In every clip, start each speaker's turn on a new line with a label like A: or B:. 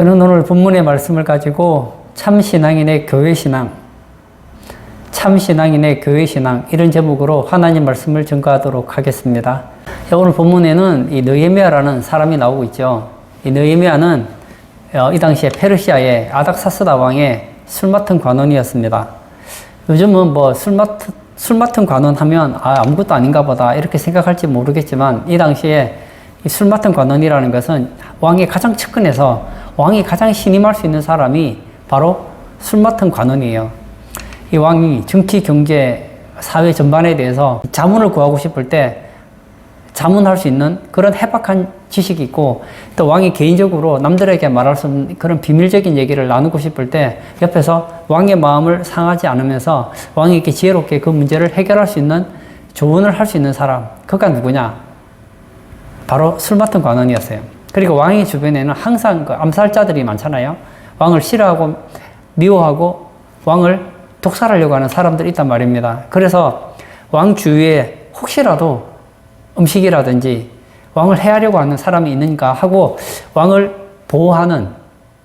A: 저는 오늘 본문의 말씀을 가지고 참신앙인의 교회신앙, 참신앙인의 교회신앙 이런 제목으로 하나님 말씀을 전가하도록 하겠습니다. 오늘 본문에는 이 느헤미야라는 사람이 나오고 있죠. 이 느헤미야는 이 당시에 페르시아의 아닥사스다 왕의 술 맡은 관원이었습니다. 요즘은 뭐 술 맡은 관원 하면 아무것도 아닌가 보다 이렇게 생각할지 모르겠지만 이 당시에 이 술 맡은 관원이라는 것은 왕의 가장 측근에서 왕이 가장 신임할 수 있는 사람이 바로 술 맡은 관원이에요. 이 왕이 정치, 경제, 사회 전반에 대해서 자문을 구하고 싶을 때 자문할 수 있는 그런 해박한 지식이 있고, 또 왕이 개인적으로 남들에게 말할 수 없는 그런 비밀적인 얘기를 나누고 싶을 때 옆에서 왕의 마음을 상하지 않으면서 왕에게 지혜롭게 그 문제를 해결할 수 있는 조언을 할 수 있는 사람, 그가 누구냐? 바로 술 맡은 관원이었어요. 그리고 왕의 주변에는 항상 그 암살자들이 많잖아요. 왕을 싫어하고 미워하고 왕을 독살하려고 하는 사람들이 있단 말입니다. 그래서 왕 주위에 혹시라도 음식이라든지 왕을 해하려고 하는 사람이 있는가 하고 왕을 보호하는,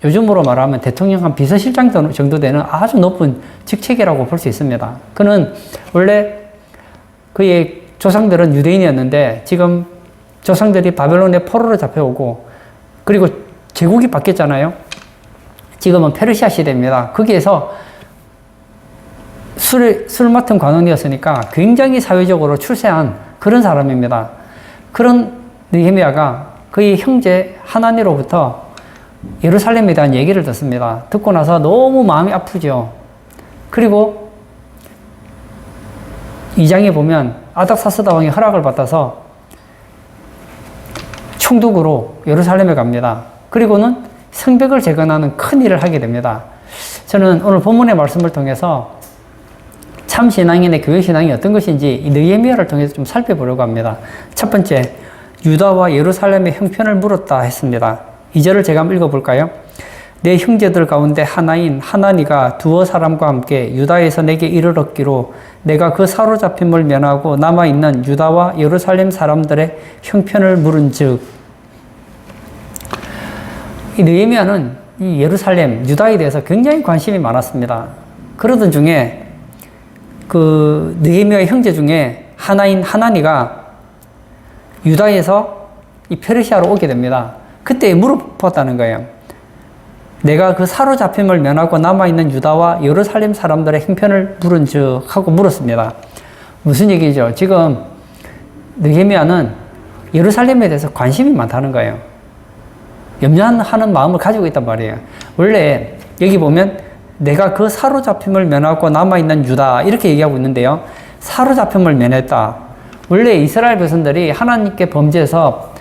A: 요즘으로 말하면 대통령 한 비서실장 정도 되는 아주 높은 직책이라고 볼 수 있습니다. 그는 원래 그의 조상들은 유대인이었는데 지금 조상들이 바벨론의 포로로 잡혀오고 그리고 제국이 바뀌었잖아요. 지금은 페르시아 시대입니다. 거기에서 술 맡은 관원이었으니까 굉장히 사회적으로 출세한 그런 사람입니다. 그런 느헤미야가 그의 형제 하나니로부터 예루살렘에 대한 얘기를 듣습니다. 듣고 나서 너무 마음이 아프죠. 그리고 2장에 보면 아닥사스다 왕이 허락을 받아서 총독으로 예루살렘에 갑니다. 그리고는 성벽을 재건하는 큰 일을 하게 됩니다. 저는 오늘 본문의 말씀을 통해서 참 신앙인의 교회 신앙이 어떤 것인지 이 느헤미야를 통해서 좀 살펴보려고 합니다. 첫 번째, 유다와 예루살렘의 형편을 물었다 했습니다. 2절을 제가 한번 읽어볼까요? 내 형제들 가운데 하나인 하나니가 두어 사람과 함께 유다에서 내게 이르렀기로 내가 그 사로잡힘을 면하고 남아있는 유다와 예루살렘 사람들의 형편을 물은즉. 이 느헤미야는 이 예루살렘, 유다에 대해서 굉장히 관심이 많았습니다. 그러던 중에 그 느헤미야의 형제 중에 하나인 하나니가 유다에서 이 페르시아로 오게 됩니다. 그때 물어봤다는 거예요. 내가 그 사로잡힘을 면하고 남아있는 유다와 예루살렘 사람들의 형편을 물은즉 하고 물었습니다. 무슨 얘기죠? 지금 느헤미야는 예루살렘에 대해서 관심이 많다는 거예요. 염려하는 마음을 가지고 있단 말이에요. 원래 여기 보면 내가 그 사로잡힘을 면하고 남아있는 유다 이렇게 얘기하고 있는데요. 사로잡힘을 면했다. 원래 이스라엘 백성들이 하나님께 범죄해서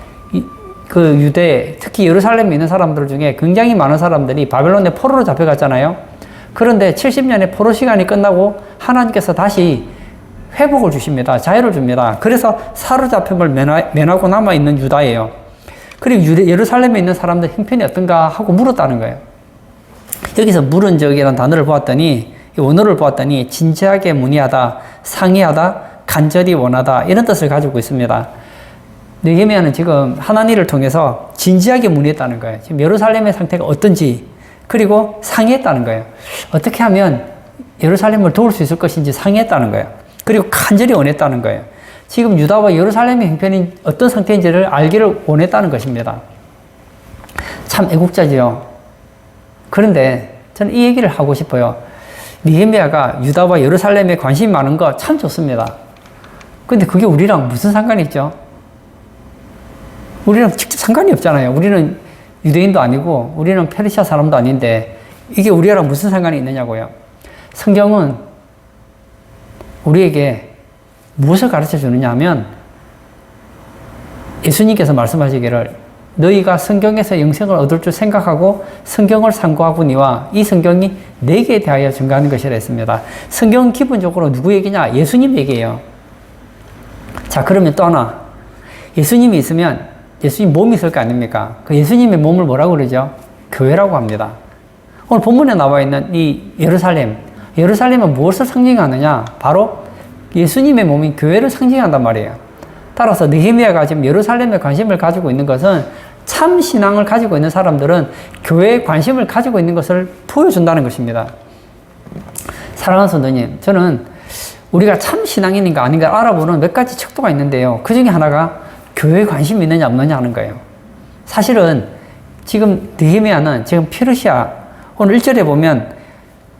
A: 그 유대, 특히 예루살렘에 있는 사람들 중에 굉장히 많은 사람들이 바벨론의 포로로 잡혀갔잖아요. 그런데 70년의 포로 시간이 끝나고 하나님께서 다시 회복을 주십니다. 자유를 줍니다. 그래서 사로잡힘을 면하고 남아있는 유다예요. 그리고 예루살렘에 있는 사람들 형편이 어떤가 하고 물었다는 거예요. 여기서 물은 적이라는 단어를 보았더니, 이 원어를 보았더니 진지하게 문의하다, 상의하다, 간절히 원하다 이런 뜻을 가지고 있습니다. 느헤미야는 지금 하나님을 통해서 진지하게 문의했다는 거예요. 지금 예루살렘의 상태가 어떤지, 그리고 상의했다는 거예요. 어떻게 하면 예루살렘을 도울 수 있을 것인지 상의했다는 거예요. 그리고 간절히 원했다는 거예요. 지금 유다와 예루살렘의 형편이 어떤 상태인지를 알기를 원했다는 것입니다. 참 애국자지요. 그런데 저는 이 얘기를 하고 싶어요. 느헤미야가 유다와 예루살렘에 관심이 많은 거 참 좋습니다. 근데 그게 우리랑 무슨 상관이 있죠? 우리랑 직접 상관이 없잖아요. 우리는 유대인도 아니고 우리는 페르시아 사람도 아닌데 이게 우리랑 무슨 상관이 있느냐고요. 성경은 우리에게 무엇을 가르쳐 주느냐 하면 예수님께서 말씀하시기를 너희가 성경에서 영생을 얻을 줄 생각하고 성경을 상고하거니와 이 성경이 내게 대하여 증거하는 것이라 했습니다. 성경은 기본적으로 누구 얘기냐? 예수님 얘기예요. 자, 그러면 또 하나. 예수님이 있으면 예수님 몸이 있을 거 아닙니까? 그 예수님의 몸을 뭐라고 그러죠? 교회라고 합니다. 오늘 본문에 나와 있는 이 예루살렘은 무엇을 상징하느냐? 바로 예수님의 몸인 교회를 상징한단 말이에요. 따라서 느헤미야가 지금 예루살렘에 관심을 가지고 있는 것은 참 신앙을 가지고 있는 사람들은 교회에 관심을 가지고 있는 것을 보여준다는 것입니다. 사랑하는 성도님, 저는 우리가 참 신앙인인가 아닌가 알아보는 몇 가지 척도가 있는데요. 그 중에 하나가 교회에 관심이 있느냐 없느냐 하는 거예요. 사실은 지금 느헤미야는 지금 페르시아, 오늘 1절에 보면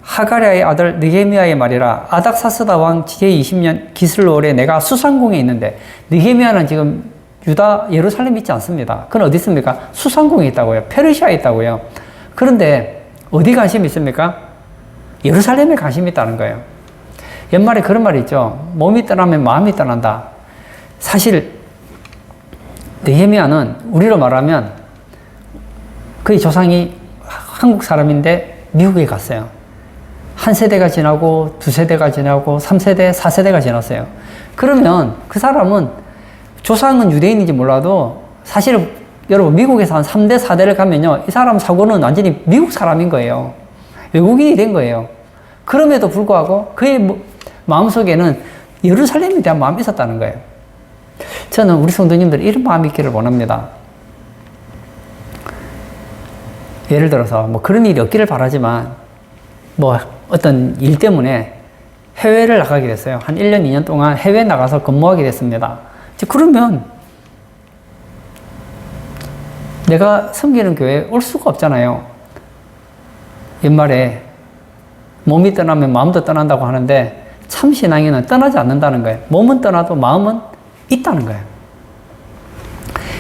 A: 하가랴의 아들 느헤미야의 말이라 아닥사스다 왕 제20년 기슬월에 내가 수상궁에 있는데, 느헤미야는 지금 유다 예루살렘에 있지 않습니다. 그건 어디 있습니까? 수상궁에 있다고요. 페르시아에 있다고요. 그런데 어디 관심이 있습니까? 예루살렘에 관심이 있다는 거예요. 옛말에 그런 말이 있죠. 몸이 떠나면 마음이 떠난다. 사실 느헤미야는 우리로 말하면 그의 조상이 한국 사람인데 미국에 갔어요. 한 세대가 지나고 두 세대가 지나고 3세대, 4세대가 지났어요. 그러면 그 사람은 조상은 유대인인지 몰라도 사실 여러분 미국에서 한 3대, 4대를 가면요. 이 사람 사고는 완전히 미국 사람인 거예요. 외국인이 된 거예요. 그럼에도 불구하고 그의 마음속에는 예루살렘에 대한 마음이 있었다는 거예요. 저는 우리 성도님들 이런 마음이 있기를 원합니다. 예를 들어서 뭐 그런 일이 없기를 바라지만 뭐 어떤 일 때문에 해외를 나가게 됐어요. 한 1년, 2년 동안 해외에 나가서 근무하게 됐습니다. 그러면 내가 섬기는 교회에 올 수가 없잖아요. 옛말에 몸이 떠나면 마음도 떠난다고 하는데 참 신앙인은 떠나지 않는다는 거예요. 몸은 떠나도 마음은 있다는 거예요.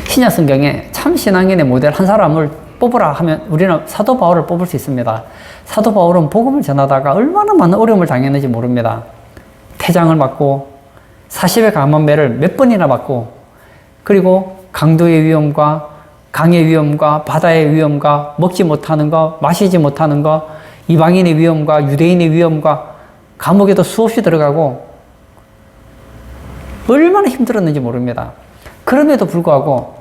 A: 신약 성경에 참 신앙인의 모델 한 사람을 뽑으라 하면 우리는 사도 바울을 뽑을 수 있습니다. 사도 바울은 복음을 전하다가 얼마나 많은 어려움을 당했는지 모릅니다. 태장을 맞고 40의 강한 매를 몇 번이나 맞고, 그리고 강도의 위험과 강의 위험과 바다의 위험과 먹지 못하는 거, 마시지 못하는 거, 이방인의 위험과 유대인의 위험과 감옥에도 수없이 들어가고 얼마나 힘들었는지 모릅니다. 그럼에도 불구하고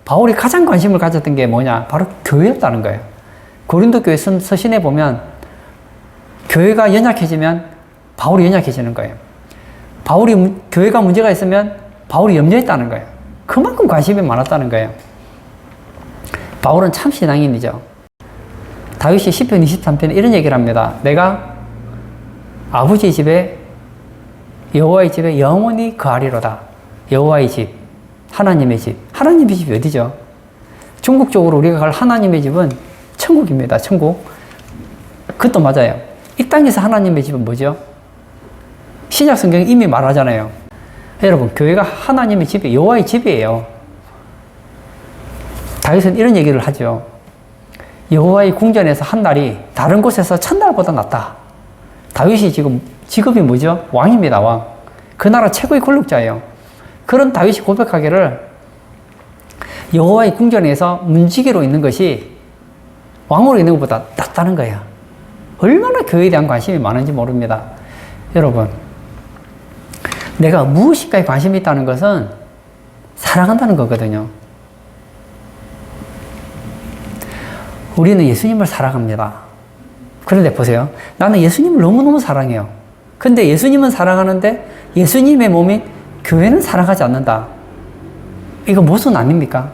A: 바울이 가장 관심을 가졌던 게 뭐냐? 바로 교회였다는 거예요. 고린도 교회 서신에 보면 교회가 연약해지면 바울이 연약해지는 거예요. 교회가 문제가 있으면 바울이 염려했다는 거예요. 그만큼 관심이 많았다는 거예요. 바울은 참 신앙인이죠. 다윗이 시편 23편에 이런 얘기를 합니다. 내가 아버지 집에 여호와의 집에 영원히 거하리로다. 여호와의 집, 하나님의 집. 하나님의 집이 어디죠? 중국적으로 우리가 갈 하나님의 집은 천국입니다. 천국. 그것도 맞아요. 이 땅에서 하나님의 집은 뭐죠? 신약 성경이 이미 말하잖아요. 여러분, 교회가 하나님의 집이 여호와의 집이에요. 다윗은 이런 얘기를 하죠. 여호와의 궁전에서 한 날이 다른 곳에서 천날보다 낫다. 다윗이 지금 직업이 뭐죠? 왕입니다. 왕. 그 나라 최고의 권력자예요. 그런 다윗이 고백하기를 여호와의 궁전에서 문지기로 있는 것이 왕으로 있는 것보다 낫다는 거예요. 얼마나 교회에 대한 관심이 많은지 모릅니다. 여러분, 내가 무엇인가에 관심이 있다는 것은 사랑한다는 거거든요. 우리는 예수님을 사랑합니다. 그런데 보세요. 나는 예수님을 너무너무 사랑해요. 근데 예수님은 사랑하는데 예수님의 몸인 교회는 사랑하지 않는다. 이거 모순 아닙니까?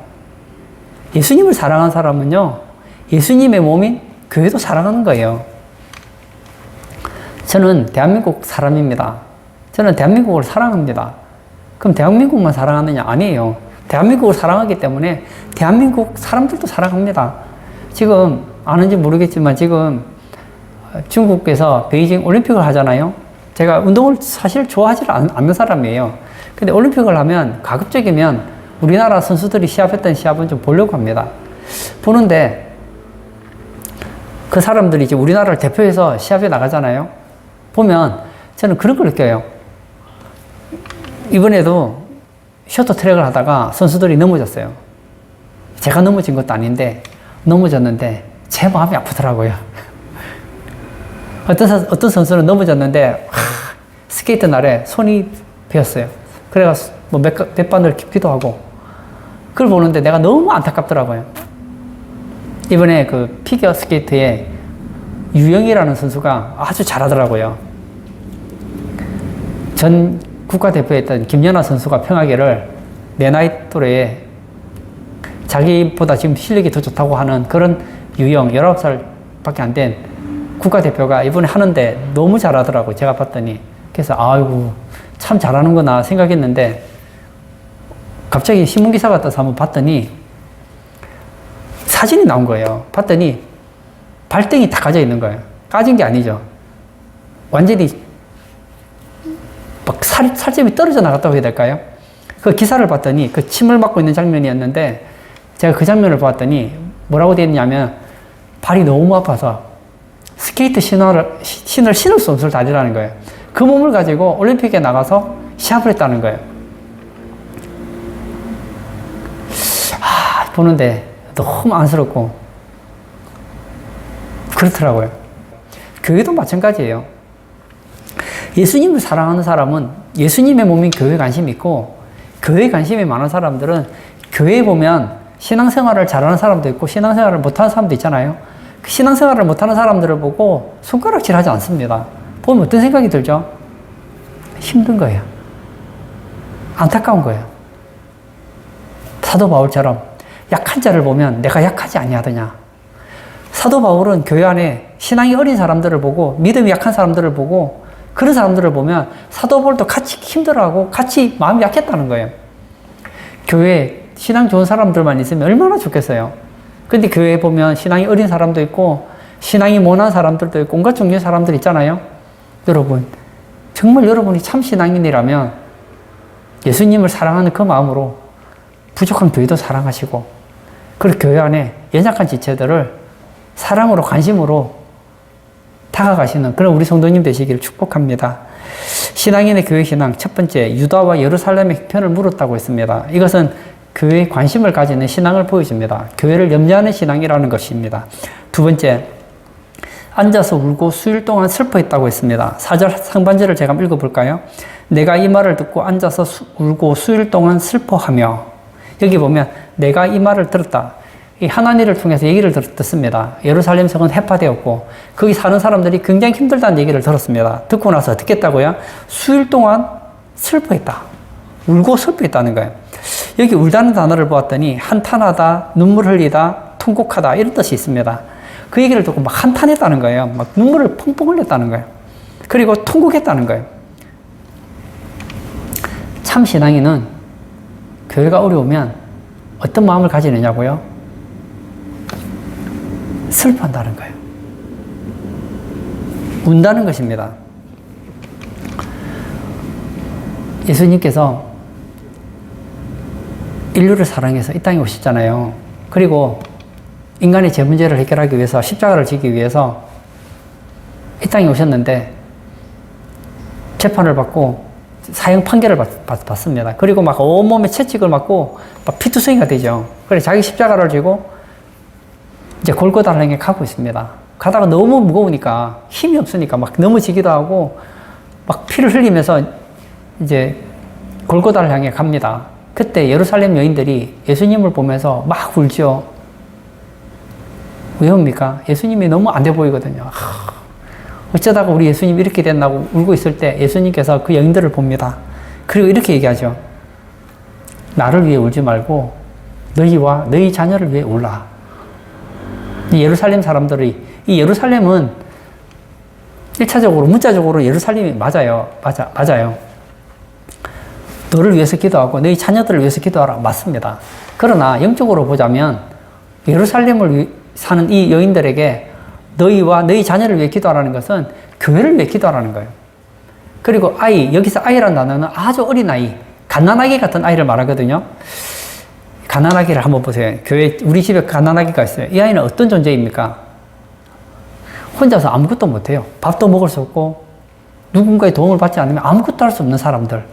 A: 예수님을 사랑하는 사람은요, 예수님의 몸인 교회도 사랑하는 거예요. 저는 대한민국 사람입니다. 저는 대한민국을 사랑합니다. 그럼 대한민국만 사랑하느냐? 아니에요. 대한민국을 사랑하기 때문에 대한민국 사람들도 사랑합니다. 지금 아는지 모르겠지만 지금 중국에서 베이징 올림픽을 하잖아요. 제가 운동을 사실 좋아하지 않는 사람이에요. 근데 올림픽을 하면 가급적이면 우리나라 선수들이 시합했던 시합은 좀 보려고 합니다. 보는데 그 사람들이 이제 우리나라를 대표해서 시합에 나가잖아요. 보면 저는 그런 걸 느껴요. 이번에도 쇼트트랙을 하다가 선수들이 넘어졌어요. 제가 넘어진 것도 아닌데 넘어졌는데 제 마음이 아프더라고요. 어떤 선수는 넘어졌는데 스케이트 날에 손이 베었어요. 그래서 뭐 몇 바늘 깊기도 하고 그걸 보는데 내가 너무 안타깝더라고요. 이번에 그 피겨 스케이트에 유영이라는 선수가 아주 잘하더라고요. 전 국가대표였던 김연아 선수가 평하기를 내 나이 또래에 자기보다 지금 실력이 더 좋다고 하는 그런 유형, 19살밖에 안 된 국가대표가 이번에 하는데 너무 잘하더라고, 제가 봤더니. 그래서, 아이고, 참 잘하는구나 생각했는데, 갑자기 신문기사가 떠서 한번 봤더니, 사진이 나온 거예요. 봤더니, 발등이 다 까져 있는 거예요. 까진 게 아니죠. 완전히, 막 살점이 떨어져 나갔다고 해야 될까요? 그 기사를 봤더니, 그 침을 맞고 있는 장면이었는데, 제가 그 장면을 봤더니, 뭐라고 되어 있냐면, 발이 너무 아파서, 스케이트 신을 신을 수 없을 다리라는 거예요. 그 몸을 가지고 올림픽에 나가서 시합을 했다는 거예요. 보는데 너무 안쓰럽고 그렇더라고요. 교회도 마찬가지예요. 예수님을 사랑하는 사람은 예수님의 몸인 교회에 관심이 있고, 교회에 관심이 많은 사람들은 교회에 보면 신앙생활을 잘하는 사람도 있고 신앙생활을 못하는 사람도 있잖아요. 그 신앙생활을 못하는 사람들을 보고 손가락질하지 않습니다. 보면 어떤 생각이 들죠? 힘든 거예요. 안타까운 거예요. 사도 바울처럼 약한 자를 보면 내가 약하지 아니하더냐. 사도 바울은 교회 안에 신앙이 어린 사람들을 보고, 믿음이 약한 사람들을 보고, 그런 사람들을 보면 사도 바울도 같이 힘들어하고 같이 마음이 약했다는 거예요. 교회에 신앙 좋은 사람들만 있으면 얼마나 좋겠어요. 근데 교회에 보면 신앙이 어린 사람도 있고 신앙이 모난 사람들도 있고 온갖 종류의 사람들 있잖아요. 여러분, 정말 여러분이 참 신앙인이라면 예수님을 사랑하는 그 마음으로 부족한 교회도 사랑하시고, 그리고 교회 안에 연약한 지체들을 사랑으로, 관심으로 다가가시는 그런 우리 성도님 되시기를 축복합니다. 신앙인의 교회 신앙, 첫 번째, 유다와 예루살렘의 형편을 물었다고 했습니다. 이것은 교회에 관심을 가지는 신앙을 보여줍니다. 교회를 염려하는 신앙이라는 것입니다. 두 번째, 앉아서 울고 수일 동안 슬퍼했다고 했습니다. 4절 상반절을 제가 한번 읽어볼까요? 내가 이 말을 듣고 앉아서 울고 수일 동안 슬퍼하며, 여기 보면 내가 이 말을 들었다. 이 하나님을 통해서 얘기를 듣습니다. 예루살렘 성은 해파되었고 거기 사는 사람들이 굉장히 힘들다는 얘기를 들었습니다. 듣고 나서 어떻게 했다고요? 수일 동안 슬퍼했다. 울고 슬퍼했다는 거예요. 여기 울다는 단어를 보았더니 한탄하다, 눈물 흘리다, 통곡하다 이런 뜻이 있습니다. 그 얘기를 듣고 막 한탄했다는 거예요. 막 눈물을 펑펑 흘렸다는 거예요. 그리고 통곡했다는 거예요. 참 신앙인은 교회가 어려우면 어떤 마음을 가지느냐고요? 슬퍼한다는 거예요. 운다는 것입니다. 예수님께서 인류를 사랑해서 이 땅에 오셨잖아요. 그리고 인간의 죄 문제를 해결하기 위해서 십자가를 지기 위해서 이 땅에 오셨는데 재판을 받고 사형 판결을 받습니다. 그리고 막 온몸에 채찍을 맞고 막 피투성이가 되죠. 그래 자기 십자가를 지고 이제 골고다를 향해 가고 있습니다. 가다가 너무 무거우니까 힘이 없으니까 막 넘어지기도 하고 막 피를 흘리면서 이제 골고다를 향해 갑니다. 그때 예루살렘 여인들이 예수님을 보면서 막 울죠. 왜 웁니까? 예수님이 너무 안 돼 보이거든요. 어쩌다가 우리 예수님이 이렇게 됐나고 울고 있을 때 예수님께서 그 여인들을 봅니다. 그리고 이렇게 얘기하죠. 나를 위해 울지 말고 너희와 너희 자녀를 위해 울라. 이 예루살렘 사람들이, 이 예루살렘은 1차적으로 문자적으로 예루살렘이 맞아요. 맞아요. 너를 위해서 기도하고 너희 자녀들을 위해서 기도하라. 맞습니다. 그러나 영적으로 보자면 예루살렘을 사는 이 여인들에게 너희와 너희 자녀를 위해 기도하라는 것은 교회를 위해 기도하라는 거예요. 그리고 아이, 여기서 아이라는 단어는 아주 어린 아이, 갓난아기 같은 아이를 말하거든요. 갓난아기를 한번 보세요. 교회, 우리 집에 갓난아기가 있어요. 이 아이는 어떤 존재입니까? 혼자서 아무것도 못해요. 밥도 먹을 수 없고 누군가의 도움을 받지 않으면 아무것도 할 수 없는 사람들.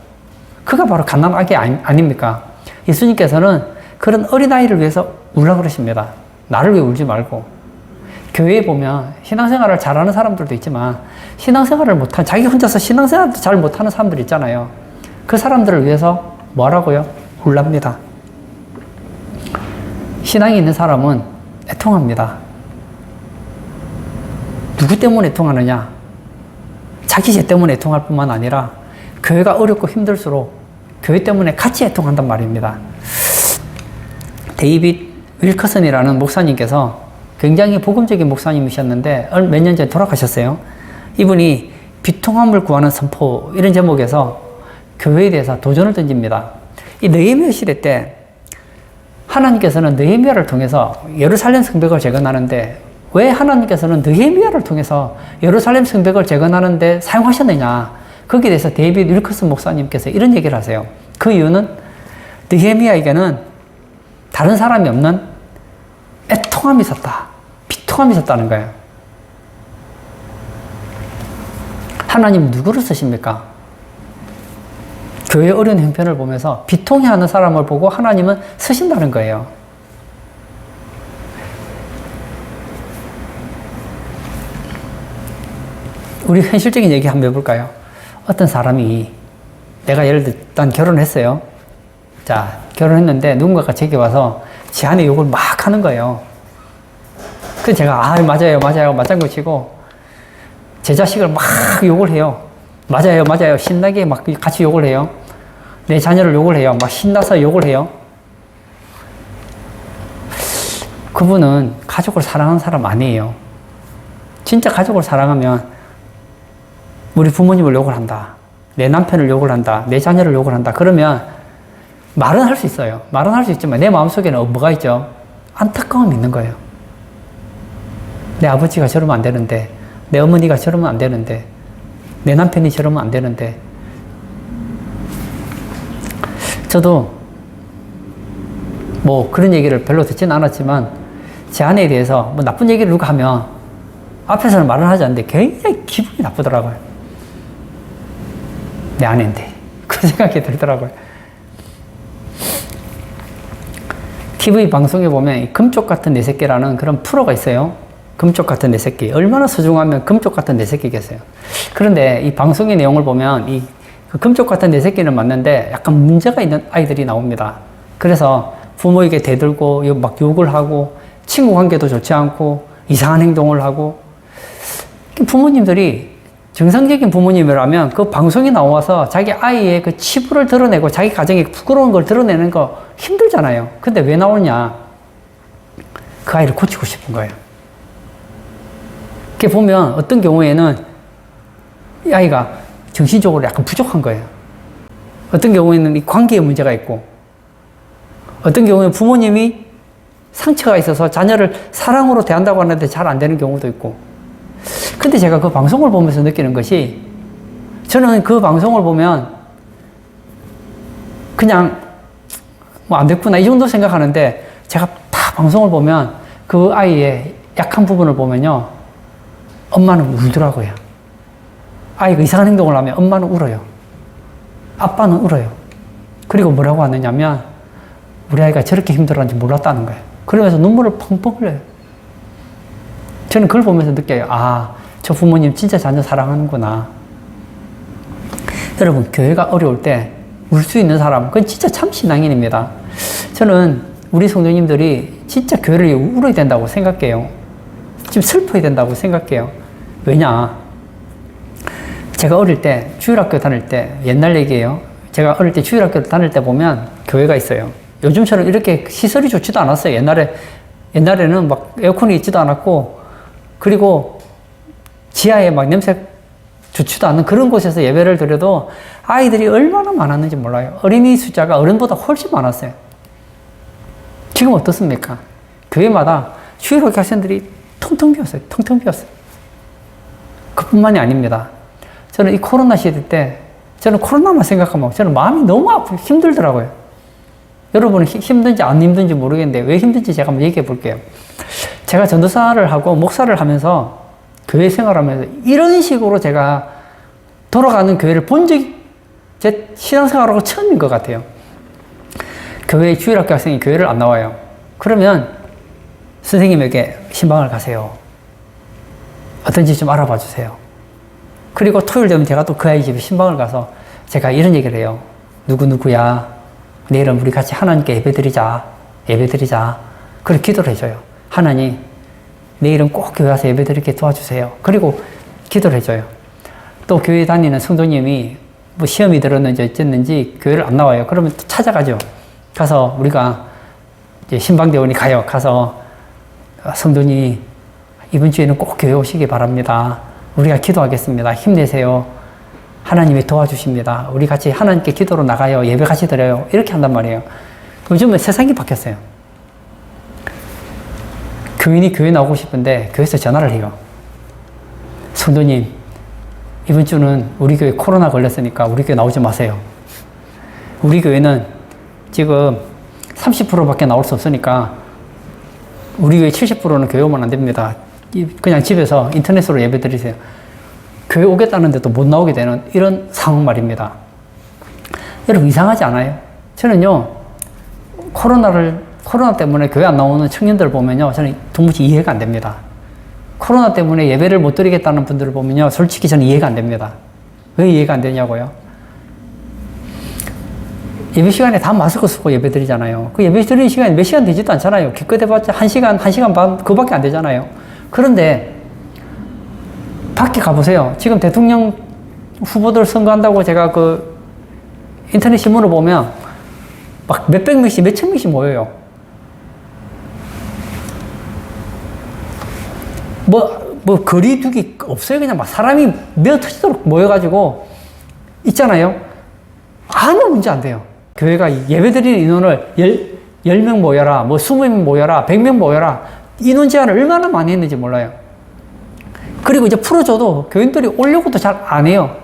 A: 그가 바로 갓난아기 아닙니까? 예수님께서는 그런 어린아이를 위해서 울라 그러십니다. 나를 위해 울지 말고. 교회에 보면 신앙생활을 잘하는 사람들도 있지만 신앙생활을 못한, 자기 혼자서 신앙생활도 잘 못하는 사람들 있잖아요. 그 사람들을 위해서 뭐라고요? 울랍니다. 신앙이 있는 사람은 애통합니다. 누구 때문에 애통하느냐? 자기 죄 때문에 애통할 뿐만 아니라 교회가 어렵고 힘들수록 교회 때문에 같이 애통한단 말입니다. 데이빗 윌커슨이라는 목사님께서 굉장히 복음적인 목사님이셨는데 몇 년 전에 돌아가셨어요. 이분이 비통함을 구하는 선포 이런 제목에서 교회에 대해서 도전을 던집니다. 이 느헤미야 시대 때 하나님께서는 느헤미야를 통해서 예루살렘 성벽을 재건하는데 왜 하나님께서는 느헤미야를 통해서 예루살렘 성벽을 재건하는데 사용하셨느냐. 거기에 대해서 데이비드 윌커슨 목사님께서 이런 얘기를 하세요. 그 이유는 느헤미야에게는 다른 사람이 없는 애통함이 있었다. 비통함이 있었다는 거예요. 하나님 누구를 쓰십니까? 교회 어려운 형편을 보면서 비통해하는 사람을 보고 하나님은 쓰신다는 거예요. 우리 현실적인 얘기 한번 해볼까요? 어떤 사람이 내가 예를 들어 일단 결혼했어요. 자, 결혼했는데 누군가가 제게 와서 제 아내 욕을 막 하는 거예요. 그래서 제가 맞아요 맞장구 치고 제 자식을 막 욕을 해요. 맞아요 신나게 막 같이 욕을 해요. 내 자녀를 욕을 해요. 막 신나서 욕을 해요. 그분은 가족을 사랑하는 사람 아니에요. 진짜 가족을 사랑하면 우리 부모님을 욕을 한다. 내 남편을 욕을 한다. 내 자녀를 욕을 한다. 그러면 말은 할 수 있어요. 말은 할 수 있지만 내 마음속에는 뭐가 있죠? 안타까움이 있는 거예요. 내 아버지가 저러면 안 되는데, 내 어머니가 저러면 안 되는데, 내 남편이 저러면 안 되는데. 저도 뭐 그런 얘기를 별로 듣지는 않았지만 제 아내에 대해서 뭐 나쁜 얘기를 누가 하면 앞에서는 말을 하지 않는데 굉장히 기분이 나쁘더라고요. 내 아내인데. 그 생각이 들더라고요. TV 방송에 보면 금쪽 같은 내 새끼라는 그런 프로가 있어요. 금쪽 같은 내 새끼. 얼마나 소중하면 금쪽 같은 내 새끼겠어요. 그런데 이 방송의 내용을 보면 그 금쪽 같은 내 새끼는 맞는데 약간 문제가 있는 아이들이 나옵니다. 그래서 부모에게 대들고 막 욕을 하고 친구 관계도 좋지 않고 이상한 행동을 하고 부모님들이 정상적인 부모님이라면 그 방송에 나와서 자기 아이의 그 치부를 드러내고 자기 가정의 부끄러운 걸 드러내는 거 힘들잖아요. 근데 왜 나오냐? 그 아이를 고치고 싶은 거예요. 이렇게 보면 어떤 경우에는 이 아이가 정신적으로 약간 부족한 거예요. 어떤 경우에는 이 관계에 문제가 있고, 어떤 경우에는 부모님이 상처가 있어서 자녀를 사랑으로 대한다고 하는데 잘 안 되는 경우도 있고. 근데 제가 그 방송을 보면서 느끼는 것이, 저는 그 방송을 보면 그냥 뭐 안 됐구나 이 정도 생각하는데, 제가 다 방송을 보면 그 아이의 약한 부분을 보면요, 엄마는 울더라고요. 아이가 이상한 행동을 하면 엄마는 울어요. 아빠는 울어요. 그리고 뭐라고 하느냐면 우리 아이가 저렇게 힘들었는지 몰랐다는 거예요. 그러면서 눈물을 펑펑 흘려요. 저는 그걸 보면서 느껴요. 저 부모님 진짜 자녀 사랑하는구나. 여러분, 교회가 어려울 때 울 수 있는 사람, 그건 진짜 참 신앙인입니다. 저는 우리 성도님들이 진짜 교회를 울어야 된다고 생각해요. 좀 슬퍼야 된다고 생각해요. 왜냐? 제가 어릴 때, 주일학교 다닐 때, 옛날 얘기예요. 제가 어릴 때 주일학교 다닐 때 보면 교회가 있어요. 요즘처럼 이렇게 시설이 좋지도 않았어요. 옛날에는 막 에어컨이 있지도 않았고, 그리고 지하에 막 냄새 좋지도 않은 그런 곳에서 예배를 드려도 아이들이 얼마나 많았는지 몰라요. 어린이 숫자가 어른보다 훨씬 많았어요. 지금 어떻습니까? 교회마다 주일학교 학생들이 텅텅 비었어요. 텅텅 비었어요. 그뿐만이 아닙니다. 저는 이 코로나 시대 때, 저는 코로나만 생각하면 저는 마음이 너무 아프고 힘들더라고요. 여러분은 힘든지 안 힘든지 모르겠는데 왜 힘든지 제가 한번 얘기해 볼게요. 제가 전도사를 하고 목사를 하면서 교회 생활하면서 이런 식으로 제가 돌아가는 교회를 본 적이 제 신앙생활하고 처음인 것 같아요. 교회 주일학교 학생이 교회를 안 나와요. 그러면 선생님에게 신방을 가세요. 어떤지 좀 알아봐 주세요. 그리고 토요일 되면 제가 또 그 아이 집에 신방을 가서 제가 이런 얘기를 해요. 누구누구야. 내일은 우리 같이 하나님께 예배드리자. 그렇게 기도를 해줘요. 하나님, 내일은 꼭 교회 와서 예배드리게 도와주세요. 그리고 기도를 해줘요. 또 교회 다니는 성도님이 뭐 시험이 들었는지 어쨌는지 교회를 안 나와요. 그러면 또 찾아가죠. 가서 우리가 이제 신방대원이 가서 성도님 이번 주에는 꼭 교회 오시기 바랍니다. 우리가 기도하겠습니다. 힘내세요. 하나님이 도와주십니다. 우리 같이 하나님께 기도로 나가요. 예배 같이 드려요. 이렇게 한단 말이에요. 요즘은 세상이 바뀌었어요. 교인이 교회 나오고 싶은데 교회에서 전화를 해요. 성도님, 이번 주는 우리 교회 코로나 걸렸으니까 우리 교회 나오지 마세요. 우리 교회는 지금 30%밖에 나올 수 없으니까 우리 교회 70%는 교회 오면 안 됩니다. 그냥 집에서 인터넷으로 예배 드리세요. 교회 오겠다는데도 못 나오게 되는 이런 상황 말입니다. 여러분 이상하지 않아요? 저는요, 코로나 때문에 교회 안 나오는 청년들 보면요, 저는 도무지 이해가 안 됩니다. 코로나 때문에 예배를 못 드리겠다는 분들을 보면요, 솔직히 저는 이해가 안 됩니다. 왜 이해가 안 되냐고요? 예배 시간에 다 마스크 쓰고 예배 드리잖아요. 그 예배 드리는 시간이 몇 시간 되지도 않잖아요. 기껏 해봤자 1시간, 1시간 반, 그거밖에 안 되잖아요. 그런데 밖에 가보세요. 지금 대통령 후보들 선거한다고 제가 그 인터넷 신문을 보면 막 몇백 명씩, 몇천 명씩 모여요. 뭐 거리두기 없어요. 그냥 막 사람이 메어 터지도록 모여가지고 있잖아요. 아무 문제 안 돼요. 교회가 예배드리는 인원을 10명 모여라, 뭐 20명 모여라, 100명 모여라, 인원 제한을 얼마나 많이 했는지 몰라요. 그리고 이제 풀어줘도 교인들이 오려고도 잘 안 해요.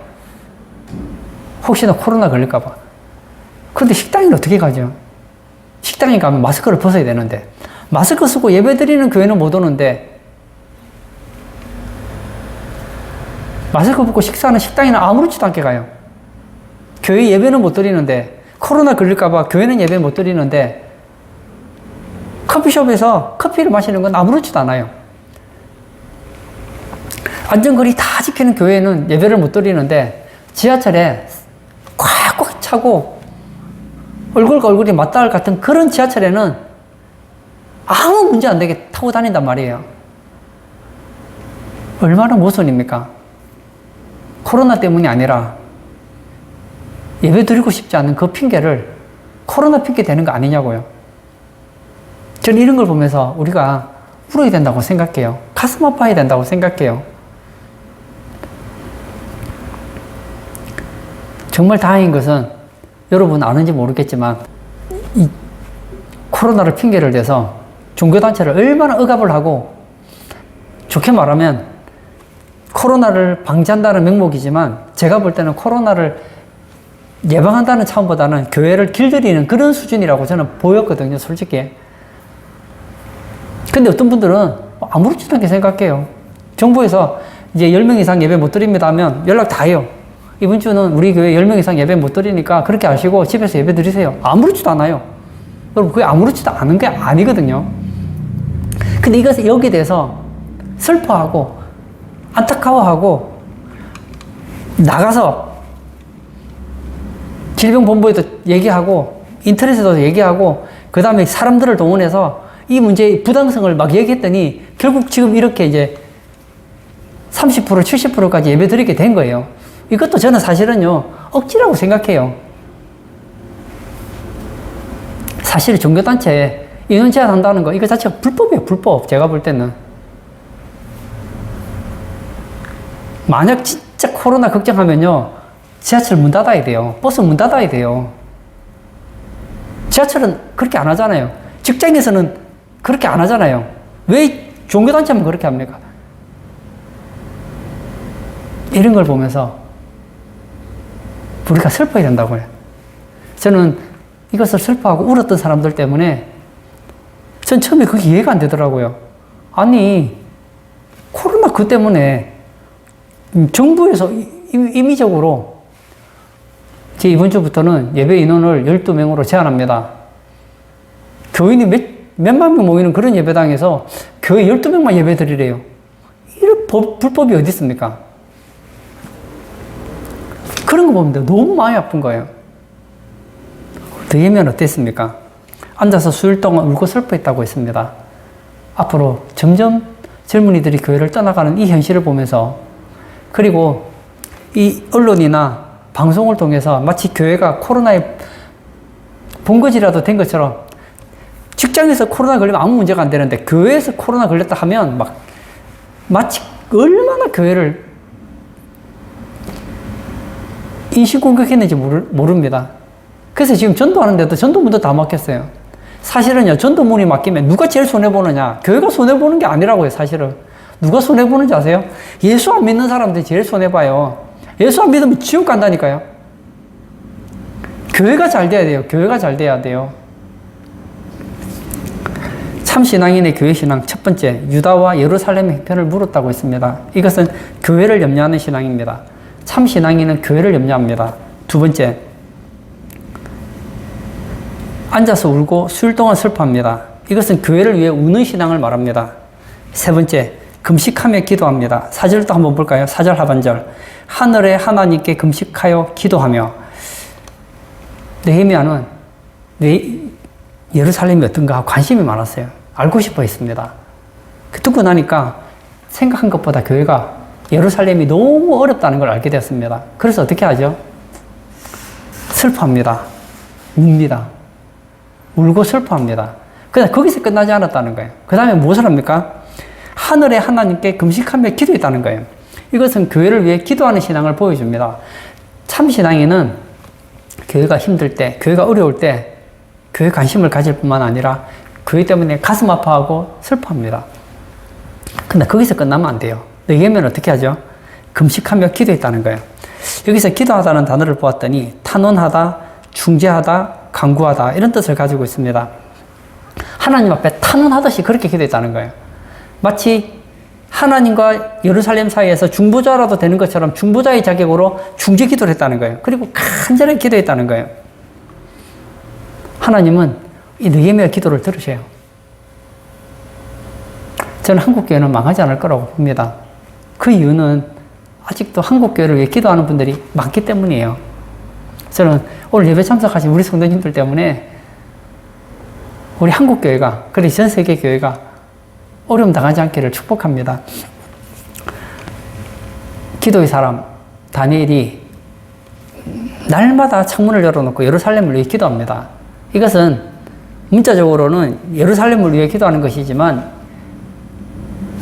A: 혹시나 코로나 걸릴까봐. 그런데 식당에는 어떻게 가죠? 식당에 가면 마스크를 벗어야 되는데, 마스크 쓰고 예배 드리는 교회는 못 오는데, 마스크 벗고 식사하는 식당에는 아무렇지도 않게 가요. 교회 예배는 못 드리는데, 코로나 걸릴까봐 교회는 예배 못 드리는데, 커피숍에서 커피를 마시는 건 아무렇지도 않아요. 안전거리 다 지키는 교회는 예배를 못 드리는데, 지하철에 꽉꽉 차고 얼굴과 얼굴이 맞닿을 같은 그런 지하철에는 아무 문제 안 되게 타고 다닌단 말이에요. 얼마나 모순입니까? 코로나 때문이 아니라 예배 드리고 싶지 않은 그 핑계를 코로나 핑계 되는 거 아니냐고요. 저는 이런 걸 보면서 우리가 울어야 된다고 생각해요. 가슴 아파야 된다고 생각해요. 정말 다행인 것은 여러분 아는지 모르겠지만 이 코로나를 핑계를 대서 종교단체를 얼마나 억압을 하고, 좋게 말하면 코로나를 방지한다는 명목이지만 제가 볼 때는 코로나를 예방한다는 차원보다는 교회를 길들이는 그런 수준이라고 저는 보였거든요, 솔직히. 근데 어떤 분들은 아무렇지도 않게 생각해요. 정부에서 이제 10명 이상 예배 못 드립니다 하면 연락 다 해요. 이번 주는 우리 교회 10명 이상 예배 못 드리니까 그렇게 아시고 집에서 예배 드리세요. 아무렇지도 않아요. 여러분, 그게 아무렇지도 않은 게 아니거든요. 근데 이것을 여기에 대해서 슬퍼하고 안타까워하고 나가서 질병본부에도 얘기하고 인터넷에도 얘기하고 그 다음에 사람들을 동원해서 이 문제의 부당성을 막 얘기했더니 결국 지금 이렇게 이제 30% 70%까지 예배 드리게 된 거예요. 이것도 저는 사실은요, 억지라고 생각해요. 사실 종교단체에 인원 제한한다는 거, 이거 자체가 불법이에요, 불법. 제가 볼 때는. 만약 진짜 코로나 걱정하면요, 지하철 문 닫아야 돼요. 버스 문 닫아야 돼요. 지하철은 그렇게 안 하잖아요. 직장에서는 그렇게 안 하잖아요. 왜 종교단체만 그렇게 합니까? 이런 걸 보면서 우리가 슬퍼야 된다고요. 저는 이것을 슬퍼하고 울었던 사람들 때문에 전 처음에 그게 이해가 안 되더라고요. 아니, 코로나 그 때문에 정부에서 임의적으로 제 이번 주부터는 예배 인원을 12명으로 제한합니다. 교인이 몇만 명 모이는 그런 예배당에서 교회 12명만 예배 드리래요. 이런 불법이 어디 있습니까? 그런 거 보면 너무 마음이 아픈 거예요. 너희면 어땠습니까? 앉아서 수일 동안 울고 슬퍼했다고 했습니다. 앞으로 점점 젊은이들이 교회를 떠나가는 이 현실을 보면서, 그리고 이 언론이나 방송을 통해서 마치 교회가 코로나에 본거지라도 된 것처럼 직장에서 코로나 걸리면 아무 문제가 안 되는데 교회에서 코로나 걸렸다 하면 막 마치 얼마나 교회를 인신공격했는지 모릅니다. 그래서 지금 전도하는데도 전도문도 다 막혔어요. 사실은요, 전도문이 막히면 누가 제일 손해보느냐? 교회가 손해보는 게 아니라고요, 사실은. 누가 손해보는지 아세요? 예수 안 믿는 사람들이 제일 손해봐요. 예수 안 믿으면 지옥 간다니까요. 교회가 잘 돼야 돼요. 교회가 잘 돼야 돼요. 참 신앙인의 교회 신앙 첫 번째, 유다와 예루살렘의 형편을 물었다고 했습니다. 이것은 교회를 염려하는 신앙입니다. 참 신앙인은 교회를 염려합니다. 두 번째, 앉아서 울고 수일 동안 슬퍼합니다. 이것은 교회를 위해 우는 신앙을 말합니다. 세 번째, 금식하며 기도합니다. 4절도 한번 볼까요? 4절 하반절. 하늘의 하나님께 금식하여 기도하며. 느헤미야는 예루살렘이 어떤가 하고 관심이 많았어요. 알고 싶어 했습니다. 듣고 나니까 생각한 것보다 교회가 예루살렘이 너무 어렵다는 걸 알게 되었습니다. 그래서 어떻게 하죠? 슬퍼합니다. 웁니다. 울고 슬퍼합니다. 그냥 거기서 끝나지 않았다는 거예요. 그 다음에 무엇을 합니까? 하늘의 하나님께 금식하며 기도했다는 거예요. 이것은 교회를 위해 기도하는 신앙을 보여줍니다. 참 신앙인은 교회가 힘들 때, 교회가 어려울 때 교회 관심을 가질 뿐만 아니라 교회 때문에 가슴 아파하고 슬퍼합니다. 근데 거기서 끝나면 안 돼요. 느헤미야는 어떻게 하죠? 금식하며 기도했다는 거예요. 여기서 기도하다는 단어를 보았더니 탄원하다, 중재하다, 간구하다 이런 뜻을 가지고 있습니다. 하나님 앞에 탄원하듯이 그렇게 기도했다는 거예요. 마치 하나님과 예루살렘 사이에서 중보자라도 되는 것처럼 중보자의 자격으로 중재 기도를 했다는 거예요. 그리고 간절하게 기도했다는 거예요. 하나님은 이 느헤미야 기도를 들으세요. 저는 한국교회는 망하지 않을 거라고 봅니다. 그 이유는 아직도 한국교회를 위해 기도하는 분들이 많기 때문이에요. 저는 오늘 예배 참석하신 우리 성도님들 때문에 우리 한국교회가, 그리고 전 세계 교회가 어려움 당하지 않기를 축복합니다. 기도의 사람 다니엘이 날마다 창문을 열어놓고 예루살렘을 위해 기도합니다. 이것은 문자적으로는 예루살렘을 위해 기도하는 것이지만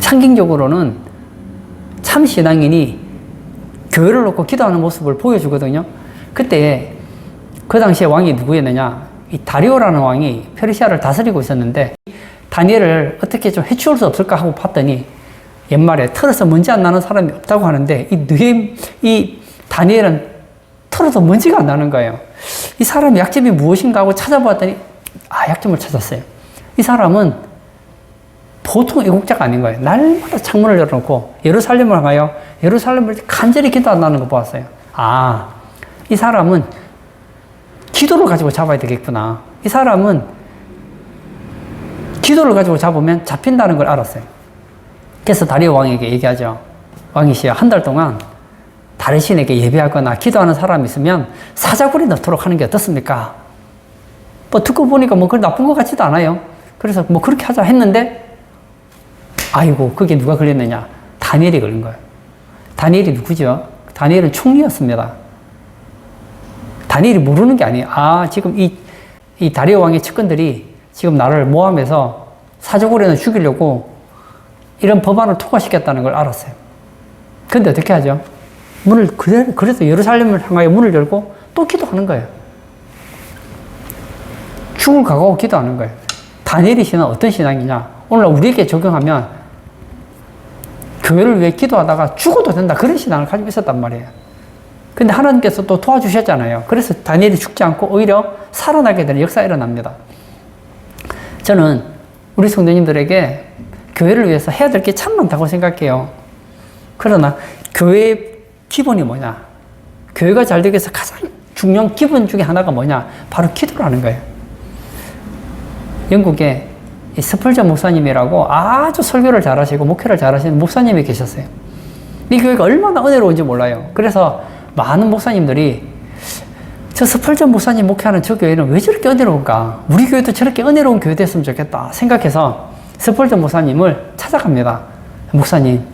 A: 상징적으로는 참 신앙인이 교회를 놓고 기도하는 모습을 보여주거든요. 그때 그 당시에 왕이 누구였느냐? 이 다리오라는 왕이 페르시아를 다스리고 있었는데 다니엘을 어떻게 좀 해치울 수 없을까 하고 봤더니 옛말에 털어서 먼지 안 나는 사람이 없다고 하는데 이 다니엘은 털어도 먼지가 안 나는 거예요. 이 사람의 약점이 무엇인가 하고 찾아보았더니 약점을 찾았어요. 이 사람은 보통 애국자가 아닌 거예요. 날마다 창문을 열어놓고 예루살렘을 향하여 예루살렘을 간절히 기도한다는 거 보았어요. 이 사람은 기도를 가지고 잡아야 되겠구나. 이 사람은 기도를 가지고 잡으면 잡힌다는 걸 알았어요. 그래서 다리오 왕에게 얘기하죠. 왕이시여, 한 달 동안 다른 신에게 예배하거나 기도하는 사람이 있으면 사자굴에 넣도록 하는 게 어떻습니까? 듣고 보니까 그건 나쁜 것 같지도 않아요. 그래서 그렇게 하자 했는데 아이고, 그게 누가 걸렸느냐? 다니엘이 걸린 거예요. 다니엘이 누구죠? 다니엘은 총리였습니다. 다니엘이 모르는 게 아니에요. 지금 이 다리오 왕의 측근들이 지금 나를 모함해서 사자굴에는 죽이려고 이런 법안을 통과시켰다는 걸 알았어요. 근데 어떻게 하죠? 그래서 예루살렘을 향하여 문을 열고 또 기도하는 거예요. 죽을 각오하고 기도하는 거예요. 다니엘의 신은 어떤 신앙이냐? 오늘날 우리에게 적용하면 교회를 위해 기도하다가 죽어도 된다. 그런 신앙을 가지고 있었단 말이에요. 근데 하나님께서 또 도와주셨잖아요. 그래서 다니엘이 죽지 않고 오히려 살아나게 되는 역사가 일어납니다. 저는 우리 성도님들에게 교회를 위해서 해야 될 게 참 많다고 생각해요. 그러나 교회의 기본이 뭐냐? 교회가 잘 되기 위해서 가장 중요한 기본 중에 하나가 뭐냐? 바로 기도라는 거예요. 영국에 스펄전 목사님이라고 아주 설교를 잘하시고 목회를 잘하시는 목사님이 계셨어요. 이 교회가 얼마나 은혜로운지 몰라요. 그래서 많은 목사님들이 저 스펄전 목사님 목회하는 저 교회는 왜 저렇게 은혜로운가? 우리 교회도 저렇게 은혜로운 교회 됐으면 좋겠다 생각해서 스펄전 목사님을 찾아갑니다. 목사님,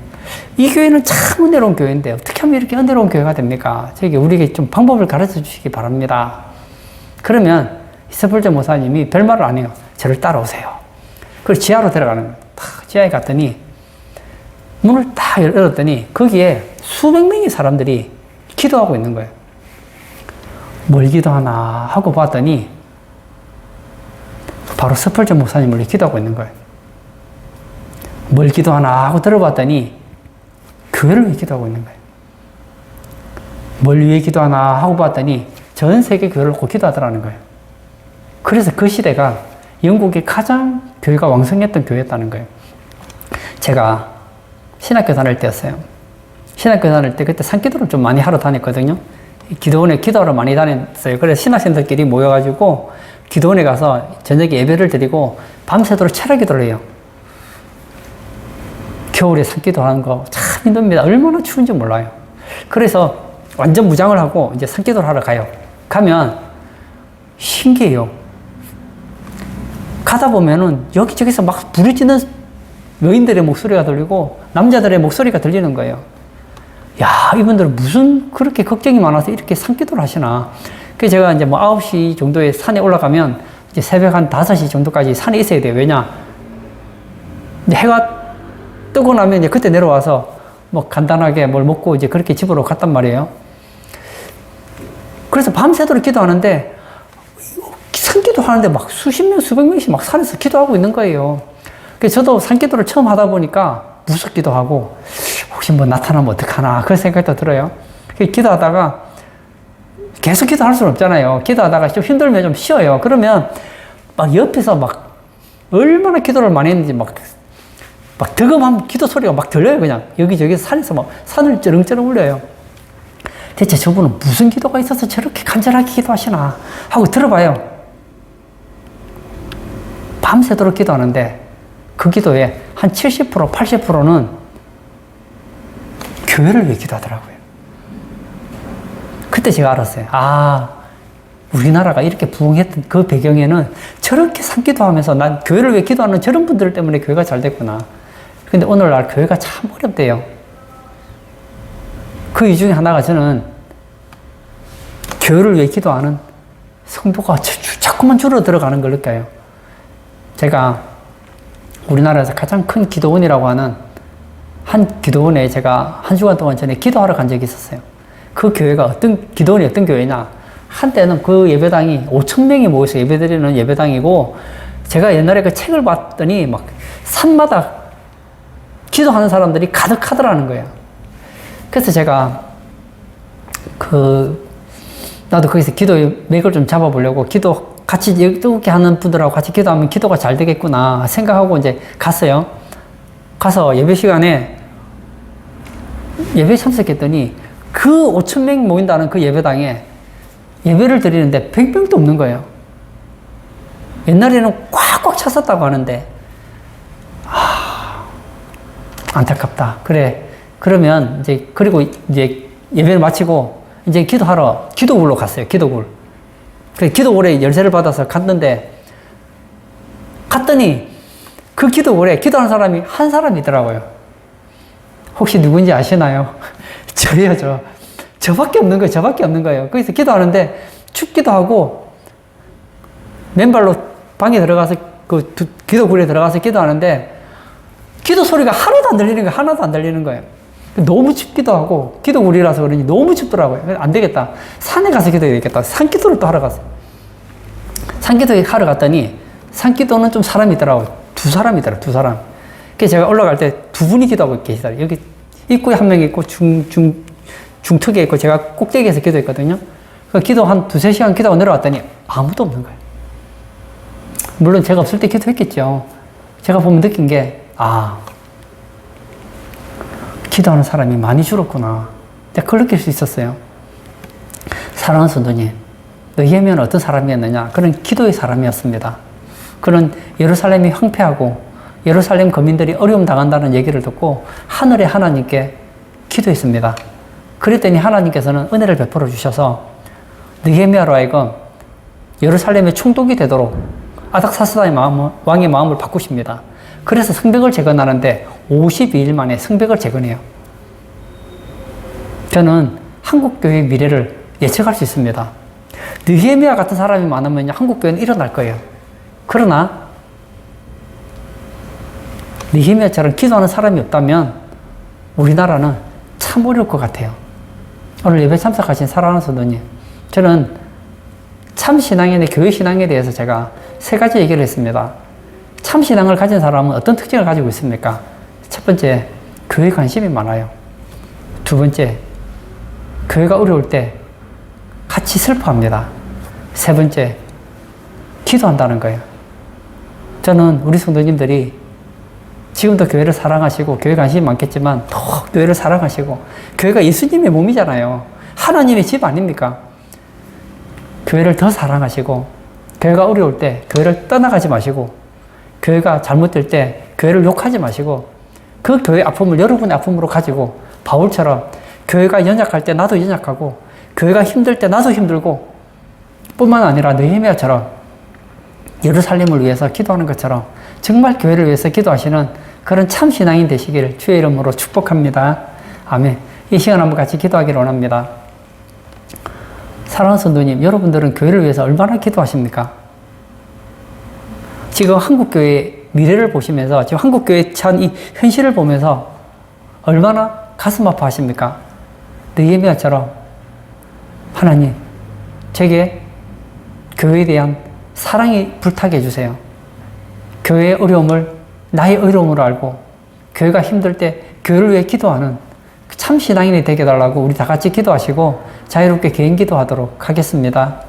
A: 이 교회는 참 은혜로운 교회인데 어떻게 하면 이렇게 은혜로운 교회가 됩니까? 저기 우리에게 좀 방법을 가르쳐 주시기 바랍니다. 그러면 스펄전 목사님이 별말을 안 해요. 저를 따라오세요. 그리고 지하로 들어가는 거예요. 딱 지하에 갔더니 문을 딱 열었더니 거기에 수백 명의 사람들이 기도하고 있는 거예요. 뭘 기도하나 하고 봤더니 바로 스펄전 목사님을 기도하고 있는 거예요. 뭘 기도하나 하고 들어봤더니 교회를 위해 기도하고 있는 거예요. 뭘 위해 기도하나 하고 봤더니 전 세계 교회를 놓고 기도하더라는 거예요. 그래서 그 시대가 영국의 가장 교회가 왕성했던 교회였다는 거예요. 제가 신학교 다닐 때였어요. 신학교 다닐 때 그때 산기도를 좀 많이 하러 다녔거든요. 기도원에 기도하러 많이 다녔어요. 그래서 신학생들끼리 모여가지고 기도원에 가서 저녁에 예배를 드리고 밤새도록 철학 기도를 해요. 겨울에 산기도 하는 거 참 힘듭니다. 얼마나 추운지 몰라요. 그래서 완전 무장을 하고 이제 산기도를 하러 가요. 가면 신기해요. 가다 보면은 여기저기서 막 부르짖는 여인들의 목소리가 들리고 남자들의 목소리가 들리는 거예요. 야, 이분들은 무슨 그렇게 걱정이 많아서 이렇게 산기도를 하시나. 그래서 제가 이제 뭐 9시 정도에 산에 올라가면 이제 새벽 한 5시 정도까지 산에 있어야 돼요. 왜냐? 이제 해가 뜨고 나면 이제 그때 내려와서 뭐 간단하게 뭘 먹고 이제 그렇게 집으로 갔단 말이에요. 그래서 밤새도록 기도하는데 산기도 하는데 막 수십 명, 수백 명씩 막 산에서 기도하고 있는 거예요. 그래서 저도 산기도를 처음 하다 보니까 무섭기도 하고 혹시 뭐 나타나면 어떡하나 그런 생각도 들어요. 기도하다가 계속 기도할 수는 없잖아요. 기도하다가 좀 힘들면 좀 쉬어요. 그러면 막 옆에서 막 얼마나 기도를 많이 했는지 막 득음한 기도 소리가 막 들려요. 그냥 여기저기 산에서 막 산을 쩌렁쩌렁 울려요. 대체 저분은 무슨 기도가 있어서 저렇게 간절하게 기도하시나 하고 들어봐요. 밤새도록 기도하는데 그 기도에 한 70%, 80%는 교회를 위해 기도하더라고요. 그때 제가 알았어요. 아, 우리나라가 이렇게 부흥했던 그 배경에는 저렇게 산기도하면서 난 교회를 위해 기도하는 저런 분들 때문에 교회가 잘 됐구나. 근데 오늘날 교회가 참 어렵대요. 그 이유 중에 하나가 저는 교회를 위해 기도하는 성도가 자꾸만 줄어들어가는 걸 느껴요. 제가 우리나라에서 가장 큰 기도원이라고 하는 한 기도원에 제가 한 주간 동안 전에 기도하러 간 적이 있었어요. 그 교회가 기도원이 어떤 교회냐. 한때는 그 예배당이 5,000명이 모여서 예배드리는 예배당이고, 제가 옛날에 그 책을 봤더니 막 산마다 기도하는 사람들이 가득하더라는 거예요. 그래서 제가 나도 거기서 기도의 맥을 좀 잡아보려고 기도 같이 뜨겁게 하는 분들하고 같이 기도하면 기도가 잘 되겠구나 생각하고 이제 갔어요. 가서 예배 시간에 예배에 참석했더니 그 5,000명 모인다는 그 예배당에 예배를 드리는데 100명도 없는 거예요. 옛날에는 꽉꽉 찼었다고 하는데, 안타깝다. 그래. 그러면 그리고 이제 예배를 마치고 이제 기도굴로 갔어요. 기도굴. 그 기도굴에 열쇠를 받아서 갔더니 그 기도굴에 기도하는 사람이 한 사람이더라고요. 혹시 누군지 아시나요? 저예요, 저밖에 없는 거예요. 거기서 기도하는데 춥기도 하고 맨발로 방에 들어가서 기도굴에 들어가서 기도하는데 기도 소리가 하나도 안 들리는 거예요. 너무 춥기도 하고 기도굴이라서 그런지 너무 춥더라고요. 안 되겠다. 산에 가서 기도해야겠다. 산기도를 또 하러 갔어요. 산기도 하러 갔더니 산기도는 좀 사람이 있더라고요. 두 사람. 그래서 제가 올라갈 때 두 분이 기도하고 계시더라고요. 여기 입구에 한 명 있고 중턱에 있고 제가 꼭대기에서 기도했거든요. 그 기도 한 2-3시간 기도하고 내려왔더니 아무도 없는 거예요. 물론 제가 없을 때 기도했겠죠. 제가 보면 느낀 게 기도하는 사람이 많이 줄었구나. 내가 그걸 느낄 수 있었어요. 사랑하는 성도님, 느헤미야는 어떤 사람이었느냐? 그런 기도의 사람이었습니다. 그는 예루살렘이 황폐하고 예루살렘 거민들이 어려움 당한다는 얘기를 듣고 하늘의 하나님께 기도했습니다. 그랬더니 하나님께서는 은혜를 베풀어 주셔서 느헤미야로 하여금 예루살렘의 총독이 되도록 아닥사스다의 왕의 마음을 바꾸십니다. 그래서 성벽을 재건하는데 52일 만에 성벽을 재건해요. 저는 한국교회의 미래를 예측할 수 있습니다. 느헤미야 같은 사람이 많으면 한국교회는 일어날 거예요. 그러나 느헤미야처럼 기도하는 사람이 없다면 우리나라는 참 어려울 것 같아요. 오늘 예배 참석하신 사랑하는 성도님, 저는 참 신앙인의 교회 신앙에 대해서 제가 3가지 얘기를 했습니다. 참 신앙을 가진 사람은 어떤 특징을 가지고 있습니까? 첫 번째, 교회 관심이 많아요. 두 번째, 교회가 어려울 때 같이 슬퍼합니다. 세 번째, 기도한다는 거예요. 저는 우리 성도님들이 지금도 교회를 사랑하시고 교회 관심이 많겠지만 더욱 교회를 사랑하시고, 교회가 예수님의 몸이잖아요. 하나님의 집 아닙니까? 교회를 더 사랑하시고, 교회가 어려울 때 교회를 떠나가지 마시고, 교회가 잘못될 때 교회를 욕하지 마시고, 그 교회의 아픔을 여러분의 아픔으로 가지고 바울처럼 교회가 연약할 때 나도 연약하고, 교회가 힘들 때 나도 힘들고, 뿐만 아니라 느헤미야처럼 예루살렘을 위해서 기도하는 것처럼 정말 교회를 위해서 기도하시는 그런 참 신앙인 되시기를 주의 이름으로 축복합니다. 아멘. 이 시간 한번 같이 기도하기를 원합니다. 사랑하는 성도님, 여러분들은 교회를 위해서 얼마나 기도하십니까? 지금 한국교회의 미래를 보시면서, 지금 한국교회에 처한 이 현실을 보면서 얼마나 가슴 아파하십니까? 느헤미야처럼 하나님, 제게 교회에 대한 사랑이 불타게 해주세요. 교회의 어려움을 나의 어려움으로 알고, 교회가 힘들 때 교회를 위해 기도하는 참 신앙인이 되게 해달라고 우리 다 같이 기도하시고 자유롭게 개인 기도하도록 하겠습니다.